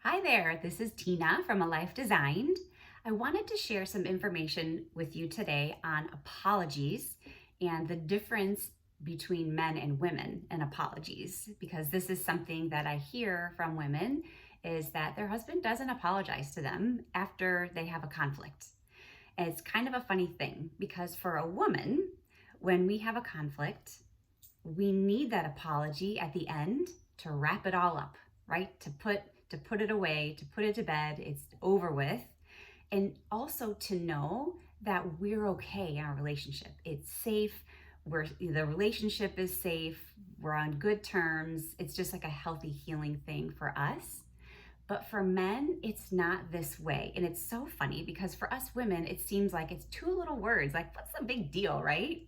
Hi there, this is Tina from A Life Designed. I wanted to share some information with you today on apologies and the difference between men and women and apologies, because this is something that I hear from women is that their husband doesn't apologize to them after they have a conflict. And it's kind of a funny thing because for a woman, when we have a conflict, we need that apology at the end to wrap it all up, right? To put it away, to put it to bed, it's over with. And also to know that we're okay in our relationship. It's safe. The relationship is safe. We're on good terms. It's just like a healthy healing thing for us. But for men, it's not this way. And it's so funny because for us women, it seems like it's two little words. Like, what's the big deal, right?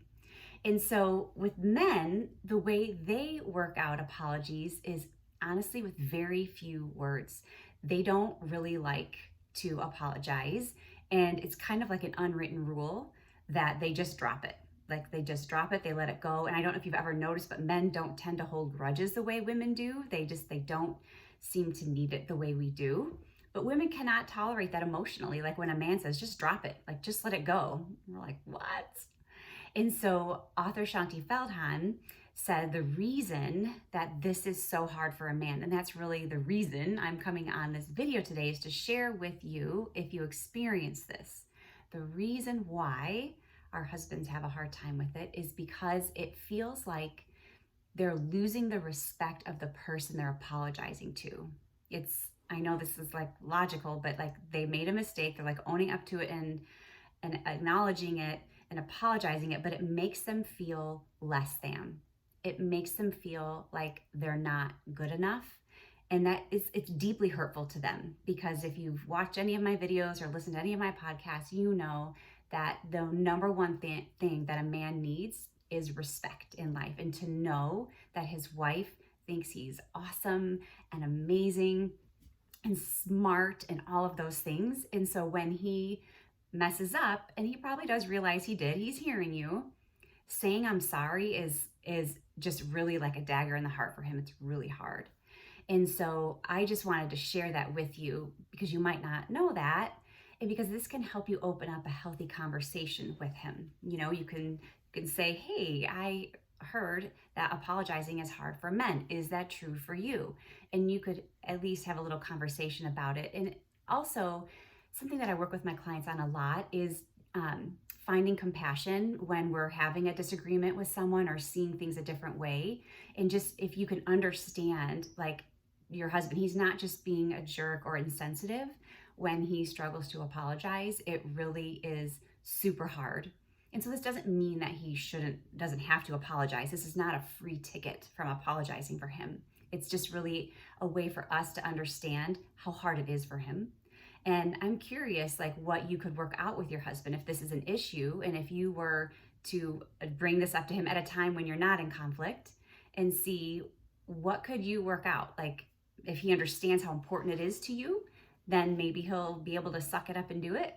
And so with men, the way they work out apologies is honestly with very few words. They don't really like to apologize. And it's kind of like an unwritten rule that they just drop it. Like they just drop it, they let it go. And I don't know if you've ever noticed, but men don't tend to hold grudges the way women do. They don't seem to need it the way we do. But women cannot tolerate that emotionally. Like when a man says, just drop it, like just let it go. And we're like, what? And so author Shanti Feldhahn said the reason that this is so hard for a man, and that's really the reason I'm coming on this video today, is to share with you, if you experience this, the reason why our husbands have a hard time with it is because it feels like they're losing the respect of the person they're apologizing to. I know this is like logical, but like they made a mistake, they're like owning up to it and acknowledging it and apologizing it, but it makes them feel less than. It makes them feel like they're not good enough. And it's deeply hurtful to them, because if you've watched any of my videos or listened to any of my podcasts, you know that the number one thing that a man needs is respect in life, and to know that his wife thinks he's awesome and amazing and smart and all of those things. And so when he messes up, and he probably does realize he's hearing you, saying I'm sorry is just really like a dagger in the heart for him. It's really hard. And so I just wanted to share that with you because you might not know that, and because this can help you open up a healthy conversation with him. You know, you can say, hey, I heard that apologizing is hard for men. Is that true for you? And you could at least have a little conversation about it. And also, something that I work with my clients on a lot is finding compassion when we're having a disagreement with someone or seeing things a different way. And just if you can understand, like your husband, he's not just being a jerk or insensitive when he struggles to apologize. It really is super hard. And so this doesn't mean that he doesn't have to apologize. This is not a free ticket from apologizing for him. It's just really a way for us to understand how hard it is for him. And I'm curious, like, what you could work out with your husband if this is an issue, and if you were to bring this up to him at a time when you're not in conflict, and see what could you work out. Like, if he understands how important it is to you, then maybe he'll be able to suck it up and do it.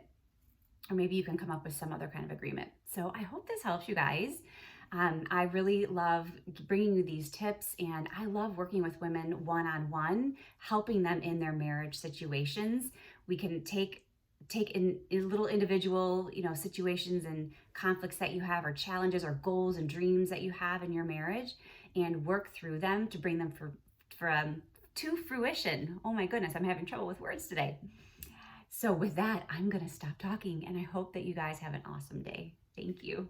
Or maybe you can come up with some other kind of agreement. So I hope this helps you guys. I really love bringing you these tips, and I love working with women one-on-one, helping them in their marriage situations. We can take in little individual, situations and conflicts that you have, or challenges or goals and dreams that you have in your marriage, and work through them to bring them to fruition. Oh my goodness, I'm having trouble with words today. So with that, I'm going to stop talking, and I hope that you guys have an awesome day. Thank you.